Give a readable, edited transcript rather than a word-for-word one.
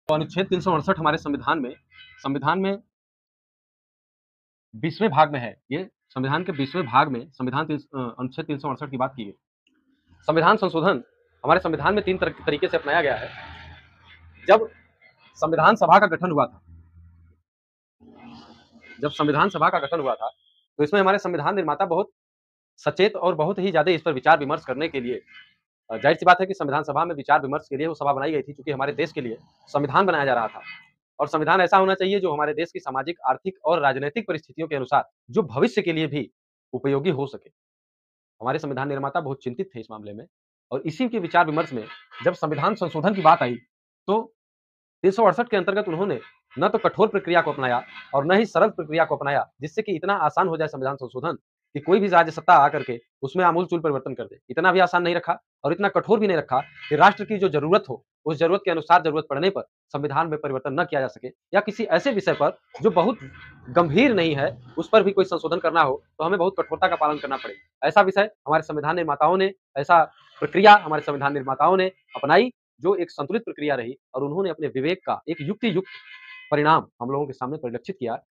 तो अनुच्छेद 368 हमारे संविधान में 20वें भाग में है। ये संविधान के 20वें भाग में अनुच्छेद 368 की बात की गई। संविधान संशोधन हमारे संविधान में 3 तरीके से अपनाया गया है। जब संविधान सभा का गठन हुआ था तो इसमें हमारे संविधान निर्माता बहुत सचेत और बहुत ही ज्यादा इस पर विचार विमर्श करने के लिए, जाहिर सी बात है कि संविधान सभा में विचार विमर्श के लिए वो सभा बनाई गई थी, क्योंकि हमारे देश के लिए संविधान बनाया जा रहा था। और संविधान ऐसा होना चाहिए जो हमारे देश की सामाजिक, आर्थिक और राजनीतिक परिस्थितियों के अनुसार जो भविष्य के लिए भी उपयोगी हो सके। हमारे संविधान निर्माता बहुत चिंतित थे इस मामले में, और इसी के विचार विमर्श में जब संविधान संशोधन की बात आई तो 368 के अंतर्गत उन्होंने न तो कठोर प्रक्रिया को अपनाया और न ही सरल प्रक्रिया को अपनाया, जिससे कि इतना आसान हो जाए संविधान संशोधन कि कोई भी राज्य सत्ता आकर के उसमें आमूल-चूल परिवर्तन कर दे। इतना भी आसान नहीं रखा और इतना कठोर भी नहीं रखा कि राष्ट्र की जो ज़रूरत हो, उस ज़रूरत के अनुसार ज़रूरत पड़ने पर संविधान में परिवर्तन न किया जा सके, या किसी ऐसे विषय पर जो बहुत गंभीर नहीं है, उस पर भी कोई संशोधन करना हो तो हमें बहुत कठोरता का पालन करना पड़े। ऐसा विषय हमारे संविधान निर्माताओं ने, ऐसा प्रक्रिया हमारे संविधान निर्माताओं ने अपनाई, जो एक संतुलित प्रक्रिया रही, और उन्होंने अपने विवेक का एक युक्ति युक्त परिणाम हम लोगों के सामने परिलक्षित किया